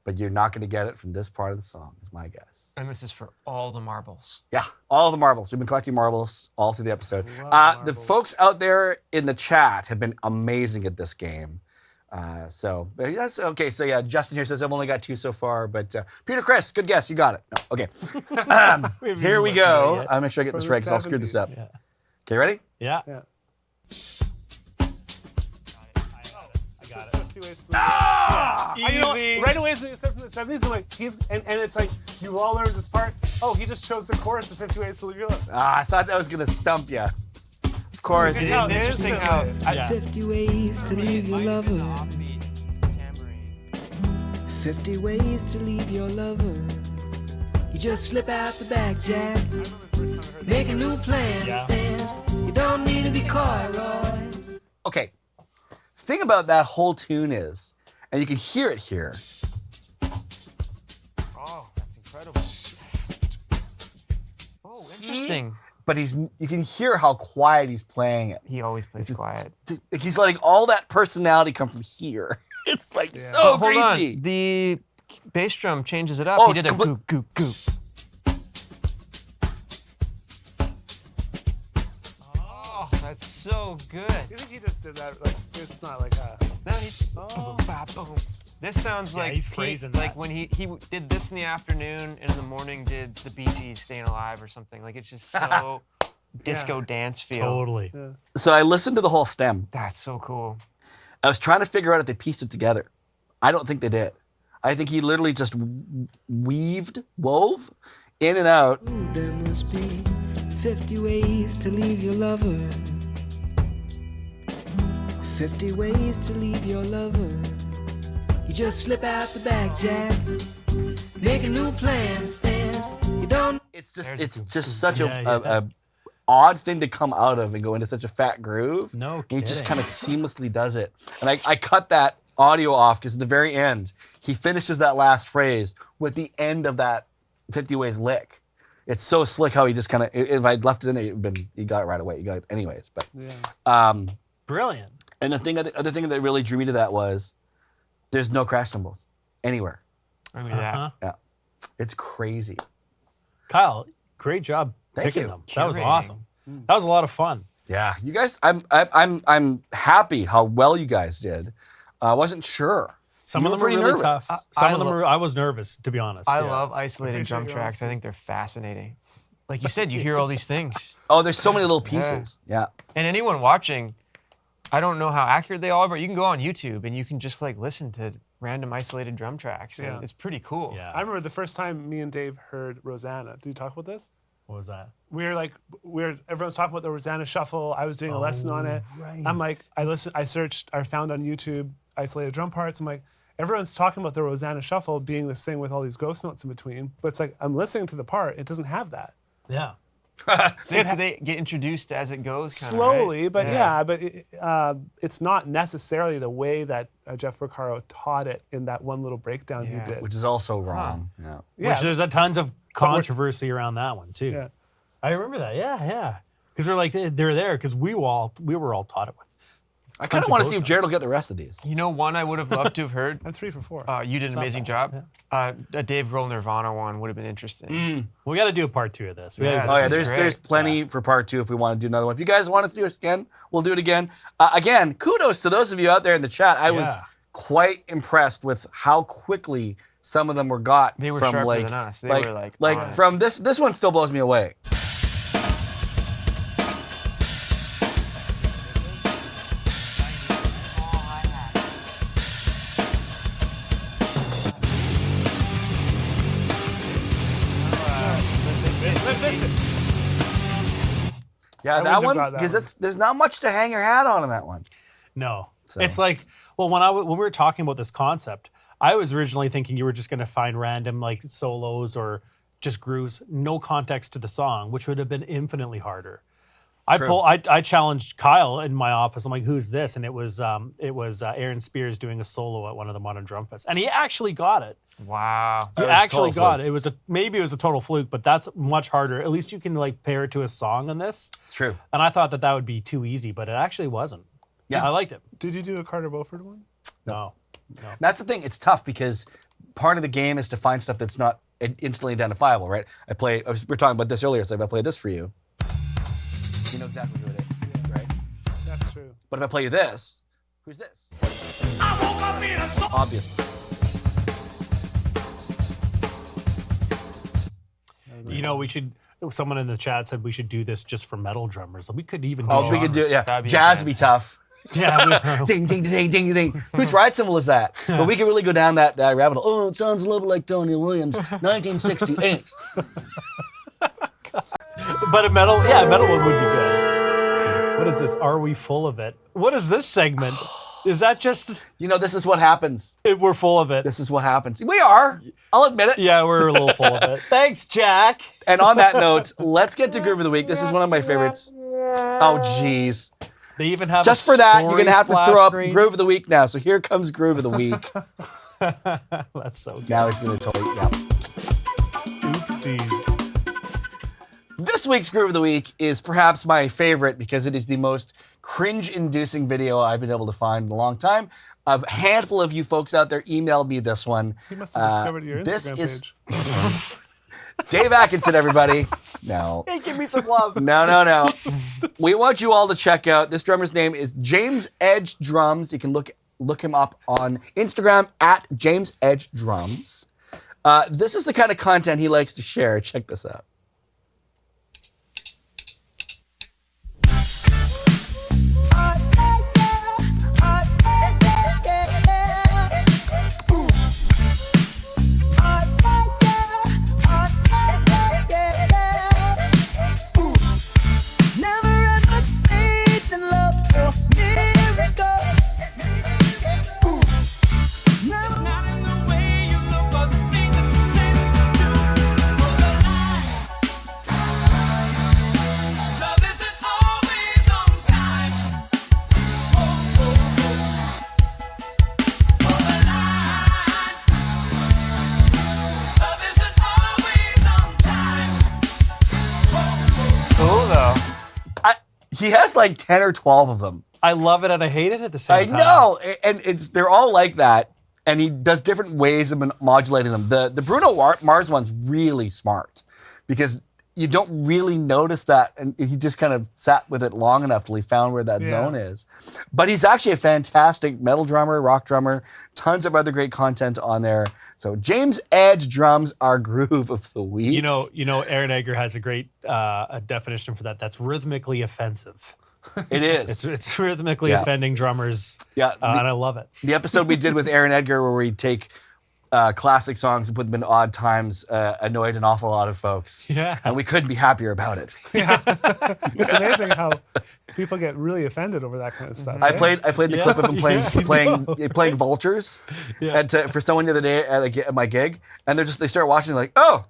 But you're not going to get it from this part of the song, is my guess. And this is for all the marbles. Yeah, all the marbles. We've been collecting marbles all through the episode. The marbles. folks out there in the chat have been amazing at this game. So that's okay. So yeah, Justin here says I've only got 2 so far, but Peter, Chris, good guess. You got it. No, okay. Here we go. I'll make sure I get this From right the because I'll screw this up. 70s. Yeah. Okay, ready? Yeah. Yeah. I got it. 50 Ways to Leave. Easy. You know, right away, when you said from the 70s, I'm like, and it's like, you've all learned this part. Oh, he just chose the chorus of 50 Ways to Leave Your Love. I thought that was gonna stump you. Of course. It It's Yeah, interesting how instantly. Yeah. 50 ways to leave your lover. offbeat tambourine. 50 ways to leave your lover. You just slip out the back, Jack. Make a new plan, Yeah. Sam. You don't need to be coy, Roy. Okay. Thing about that whole tune is, and you can hear it here. Oh, that's incredible. Oh, interesting. But you can hear how quiet he's playing it. He always plays quiet. He's letting all that personality come from here. It's like so Hold on. greasy. The bass drum changes it up. Oh, he did it's a complete- goop, goop, goop. Oh, that's so good. You think he just did that? Like, it's not like a. No, he's boom, bop, boom. This sounds like he's he- phrasing like that. when he did this in the afternoon and in the morning did the Bee Gees Staying Alive or something. Like it's just so disco dance feel. Totally. So I listened to the whole stem. That's so cool. I was trying to figure out if they pieced it together. I don't think they did. I think he literally just wove in and out. Ooh, there must be 50 ways to leave your lover. 50 ways to leave your lover. You just slip out the back, Jack. Make a new plan, Sam. You don't. It's just There's a it's goop, just such Yeah, a odd thing to come out of and go into such a fat groove. No And he just kidding. kind of seamlessly does it. And I cut that audio off because at the very end, he finishes that last phrase with the end of that 50 Ways lick. It's so slick how he just kind of, if I'd left it in there, you got it right away. You got it anyways. But Brilliant. and the other thing that really drew me to that was there's no crash cymbals anywhere. I mean, yeah. Huh? Yeah. It's crazy. Kyle, great job Thank picking you. them. That was Curating. awesome. That was a lot of fun. Yeah, you guys, I'm happy how well you guys did. I wasn't sure. Some You of were them were pretty really nervous. tough. Some of them lo- were. I was nervous, to be honest. I yeah. love isolated drum your tracks. I honesty. think they're fascinating. Like you said, you hear all these things. Oh, there's so many little pieces. Yeah. And anyone watching, I don't know how accurate they are, but you can go on YouTube and you can just like listen to random isolated drum tracks. And Yeah. it's pretty cool. Yeah. I remember the first time me and Dave heard Rosanna. Did you talk about this? What was that? Everyone's talking about the Rosanna Shuffle. I was doing a lesson on it. right. I'm like, I searched, I found on YouTube isolated drum parts. I'm like, everyone's talking about the Rosanna Shuffle being this thing with all these ghost notes in between. But it's like, I'm listening to the part, it doesn't have that. Yeah. They get introduced as it goes. Kinda, Slowly, right? but it's not necessarily the way that Jeff Porcaro taught it in that one little breakdown he did. Which is also wrong. Yeah. Yeah. Which there's a tons of controversy around that one too. Yeah. I remember that. Yeah. Because they're like they're there because we were all taught it with. I kind of want to see if Jared will get the rest of these. You know, one I would have loved to have heard. I'm 3 for 4. You did an amazing job. A Dave Grohl Nirvana one would have been interesting. We got to do a part 2 of this. We Yeah, gotta- Oh yeah, This is there's great. plenty for part 2 if we want to do another one. If you guys want us to do it again, we'll do it again. Again, kudos to those of you out there in the chat. I was Yeah. quite impressed with how quickly some of them were got. They were from sharper like, than us. They like, were, like, like on it. from this one still blows me away. Yeah, wouldn't that have one got that because one. there's not much to hang your hat on in that one. No. So- It's like, well, when we were talking about this concept, I was originally thinking you were just going to find random like solos or just grooves, no context to the song, which would have been infinitely harder. I challenged Kyle in my office. I'm like, "Who's this?" And it was Aaron Spears doing a solo at one of the Modern Drum Fests, and he actually got it. Wow. He was a actually total got fluke. it. Maybe it was a total fluke, but that's much harder. At least you can like pair it to a song on this. It's true. And I thought that would be too easy, but it actually wasn't. Yeah. I liked it. Did you do a Carter Beauford one? No. That's the thing. It's tough because part of the game is to find stuff that's not instantly identifiable, right? We were talking about this earlier, so if I play this for you, you know exactly who it is, right? That's true. But if I play you this, who's this? I woke up in a soul. Obviously. You know, we should. Someone in the chat said we should do this just for metal drummers. We could even. Oh, we could do it. Yeah, That'd be jazz would be intense. tough. Yeah. Ding, ding, ding, ding, ding. Whose ride cymbal is that? But we can really go down that rabbit hole. Oh, it sounds a little bit like Tony Williams, 1968. But a metal one would be good. What is this? Are we full of it? What is this segment? Is that just You know, this is what happens. we're full of it? This is what happens. We are. I'll admit it. Yeah, we're a little full of it. Thanks, Jack. And on that note, let's get to Groove of the Week. This is one of my favorites. Oh, jeez. They even have Just a for that, you're story going to have to splash throw up screen. Groove of the Week now. So here comes Groove of the Week. That's so good. Now he's going to totally, yeah. Oopsies. This week's Groove of the Week is perhaps my favorite because it is the most cringe-inducing video I've been able to find in a long time. A handful of you folks out there emailed me this one. You must have discovered your This Instagram is page. Dave Atkinson, everybody. No. Hey, give me some love. No. We want you all to check out. This drummer's name is James Edge Drums. You can look him up on Instagram at James Edge Drums. This is the kind of content he likes to share. Check this out. Never had much faith in love or miracles. Never Not in the way you look, but the things that you say that you do. For the lie. Love isn't always on time. For the lie. Love isn't always on time. Cool though. He has like 10 or 12 of them. I love it and I hate it at the same I time. know, and they're all like that. And he does different ways of modulating them. The Bruno Mars one's really smart because you don't really notice that, and he just kind of sat with it long enough till he found where that zone is. But he's actually a fantastic metal drummer, rock drummer, tons of other great content on there. So James Edge Drums, our Groove of the Week. You know, Aaron Egger has a great definition for that. That's rhythmically offensive. It is. It's rhythmically Yeah. offending drummers. Yeah, And I love it. the episode we did with Aaron Edgar, where we take classic songs and put them in odd times, annoyed an awful lot of folks. Yeah. And we couldn't be happier about it. It's amazing how people get really offended over that kind of stuff. I right? played the clip of him playing vultures for someone the other day at my gig, and they start watching like, oh.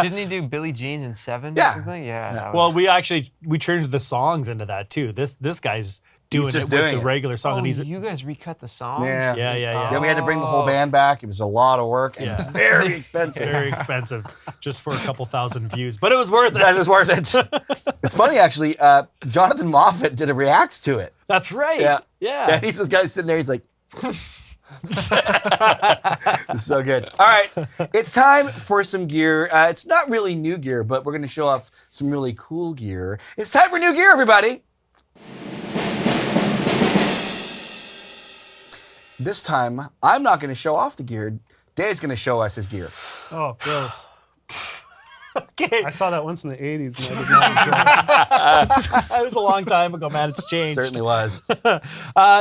Didn't he do Billie Jean in 7 Yeah. or something? Yeah. that Well, was- we changed the songs into that too. This guy's doing just it with doing the it. regular song, Oh, and he's you guys recut the songs? Yeah. yeah. Yeah, we had to bring the whole band back. It was a lot of work and Yeah. very expensive. Very expensive, just for a couple thousand views, but it was worth it. That was worth it. It's funny, actually. Jonathan Moffat did a reacts to it. That's right. Yeah. Yeah. And he's this guy sitting there. He's like, it's so good. All right, it's time for some gear. It's not really new gear, but we're going to show off some really cool gear. It's time for new gear, everybody. This time, I'm not going to show off the gear. Dave's going to show us his gear. Oh, gross. Okay. I saw that once in the 80s and I did not enjoy it. It was a long time ago, man. It's changed. Certainly was.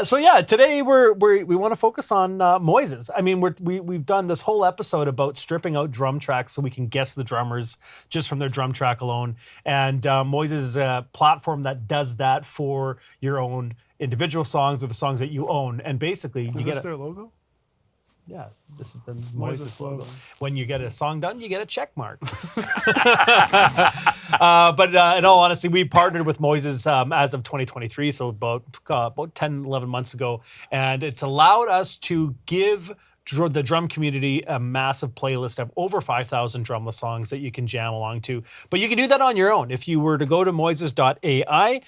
So yeah, today we want to focus on Moises. I mean, we've done this whole episode about stripping out drum tracks so we can guess the drummers just from their drum track alone. And Moises is a platform that does that for your own individual songs or the songs that you own. And basically, you Is get this their logo? yeah, this is the Moises Moises logo. logo. When you get a song done, you get a check mark. But in all honesty, we partnered with Moises as of 2023, so about 10, 11 months ago. And it's allowed us to give the drum community a massive playlist of over 5,000 drumless songs that you can jam along to. But you can do that on your own. If you were to go to moises.ai,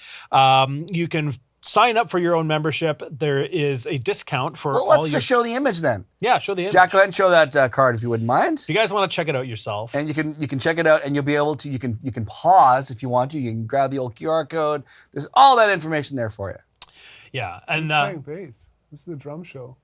you can sign up for your own membership. There is a discount for Well, all let's your... just show the image then. Yeah, show the image. Jack, go ahead and show that card if you wouldn't mind. If you guys want to check it out yourself. And you can check it out, and you'll be able to. You can pause if you want to. You can grab the old QR code. There's all that information there for you. Yeah, and He's playing bass. This is a drum show.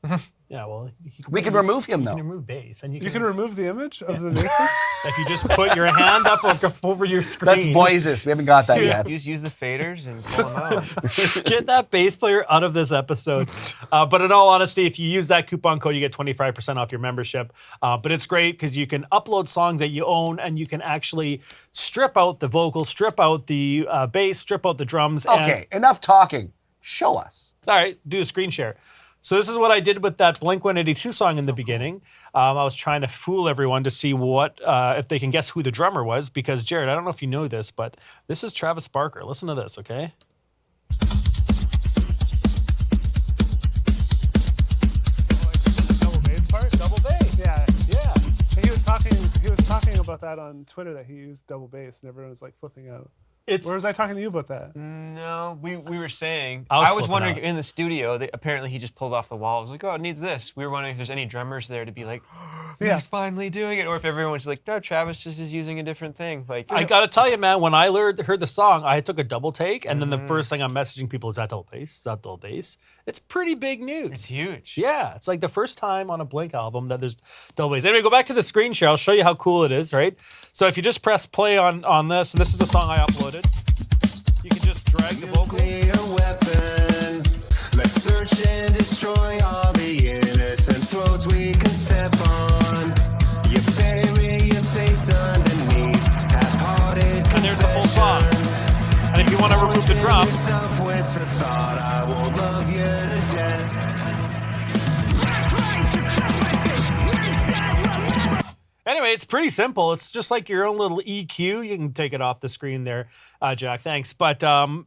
yeah, well, We can remove him you though. can remove bass, and You can remove the image of the bassist? if you just put your hand up over your screen. That's Moises. We haven't got that yet. You just use the faders and pull them out. Get that bass player out of this episode. But in all honesty, if you use that coupon code, you get 25% off your membership. But it's great because you can upload songs that you own, and you can actually strip out the vocals, strip out the bass, strip out the drums. Okay, enough talking. Show us. All right, do a screen share. So this is what I did with that Blink-182 song in the beginning. I was trying to fool everyone to see what if they can guess who the drummer was, because Jared, I don't know if you know this, but this is Travis Barker. Listen to this, okay? Double bass part? Double bass. Yeah. Yeah. And he was talking about that on Twitter, that he used double bass and everyone was like flipping out. It's Or was I talking to you about that? No, we were saying. I was I was flipping wondering out. in the studio. Apparently, he just pulled off the wall. I was like, "Oh, it needs this." We were wondering if there's any drummers there to be like, Yeah. "He's finally doing it," or if everyone's like, "No, Travis just is using a different thing." Like, I gotta tell you, man, when I heard the song, I took a double take, and then the first thing I'm messaging people is that double bass? Is that double bass? It's pretty big news. it's huge. Yeah, it's like the first time on a Blink album that there's double bass. Anyway, go back to the screen share. I'll show you how cool it is, right? So if you just press play on this, and this is the song I uploaded, you can just drag the vocals. Nuclear weapon. Let's search and destroy all the innocent throats we can step on. You bury your face underneath half-hearted And there's the full song. confessions. And if you want to remove the drums, Yourself with the thought I will love you to death. anyway, it's pretty simple. It's just like your own little EQ. You can take it off the screen there, Jack. Thanks. But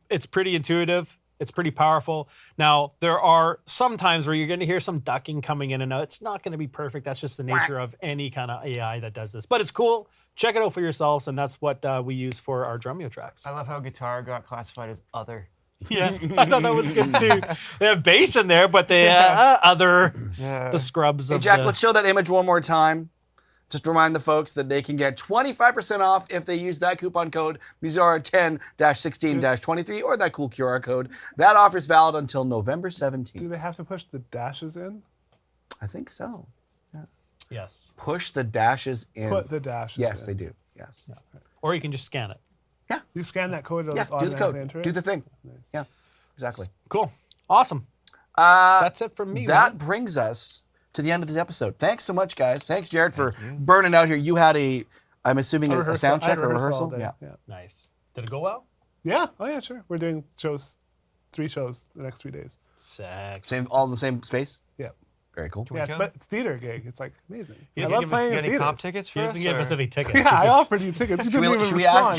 it's pretty intuitive. It's pretty powerful. Now, there are some times where you're going to hear some ducking coming in and out. It's not going to be perfect. That's just the nature of any kind of AI that does this. But it's cool. Check it out for yourselves, and that's what we use for our Drumeo tracks. I love how guitar got classified as other. Yeah, I thought that was good too. They have bass in there, but they other the scrubs Hey, of Jack, the... let's show that image one more time. Just remind the folks that they can get 25% off if they use that coupon code Musora10-16-23 or that cool QR code. That offer is valid until November 17th. Do they have to push the dashes in? I think so. Yes. Push the dashes in. Put the dashes Yes, in. they do. Yes. Or you can just scan it. Yeah. You scan that code, it'll Yeah, just do the automatically code. enter it. Do the thing. Nice. Yeah, exactly. Cool. Awesome. Uh, That's it from me. That man. brings us to the end of this episode. Thanks so much, guys. Thanks, Jared, for burning out here. You had I'm assuming, a sound I had check or a all rehearsal? day. Yeah. Nice. Did it go well? Yeah. Oh yeah, sure. We're doing 3 shows the next 3 days. Sick. All in the same space? Yeah. Very cool. Yeah, go? but it's theater gig. It's like amazing. He I doesn't love give playing You in got any theater. comp tickets for He us? doesn't give us or- any tickets. Yeah, He I just- offered you tickets. You didn't even Should we respond.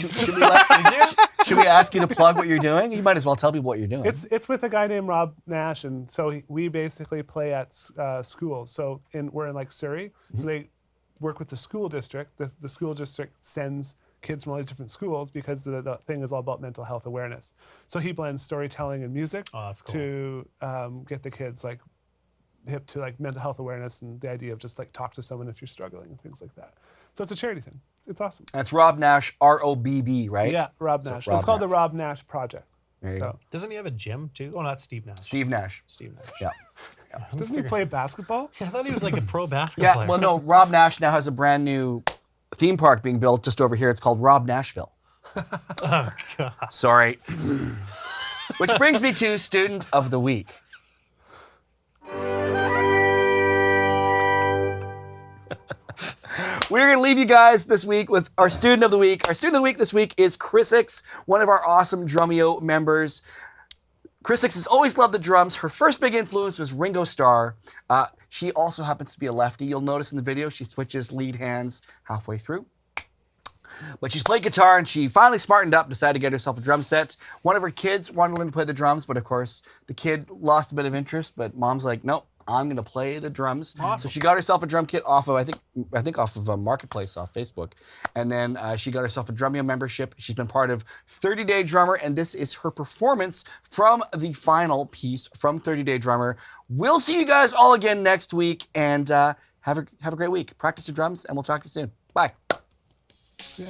should we ask you to plug what you're doing? You might as well tell people what you're doing. It's with a guy named Rob Nash, and so we basically play at schools. So we're in like Surrey, so they work with the school district. The school district sends kids from all these different schools because the thing is all about mental health awareness. So he blends storytelling and music that's cool. to get the kids like hip to like mental health awareness and the idea of just like talk to someone if you're struggling and things like that. So it's a charity thing. It's awesome. That's Rob Nash, ROBB, right? Yeah, Rob Nash. Rob It's called the Nash. Rob Nash Project. There you go. Doesn't he have a gym too? Oh, not Steve Nash. Steve Nash. Steve Nash. Yeah. Doesn't he play basketball? I thought he was like a pro basketball Yeah, player. well, no, Rob Nash now has a brand new theme park being built just over here. It's called Rob Nashville. Oh, God. Sorry. Which brings me to Student of the Week. We're going to leave you guys this week with our Student of the Week. Our Student of the Week this week is Chrisix, one of our awesome Drumeo members. Chrisix has always loved the drums. Her first big influence was Ringo Starr. She also happens to be a lefty. You'll notice in the video she switches lead hands halfway through. But she's played guitar and she finally smartened up, decided to get herself a drum set. One of her kids wanted to learn to play the drums, but of course the kid lost a bit of interest, but mom's like, nope, I'm gonna play the drums. Awesome. So she got herself a drum kit off of, I think off of a marketplace off Facebook. And then she got herself a Drumeo membership. She's been part of 30 Day Drummer, and this is her performance from the final piece from 30 Day Drummer. We'll see you guys all again next week, and have a great week. Practice your drums, and we'll talk to you soon. Bye. Yeah.